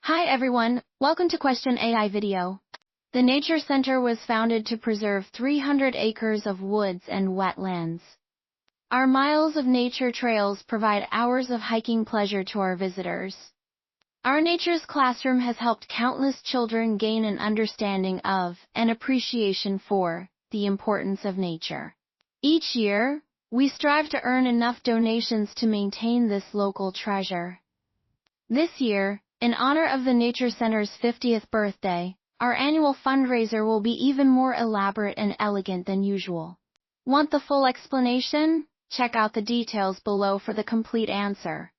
Hi everyone, welcome to Question AI video. The Nature Center was founded to preserve 300 acres of woods and wetlands. Our miles of nature trails provide hours of hiking pleasure to our visitors. Our Nature's Classroom has helped countless children gain an understanding of and appreciation for the importance of nature. Each year, we strive to earn enough donations to maintain this local treasure. This year, in honor of the Nature Center's 50th birthday, our annual fundraiser will be even more elaborate and elegant than usual. Want the full explanation? Check out the details below for the complete answer.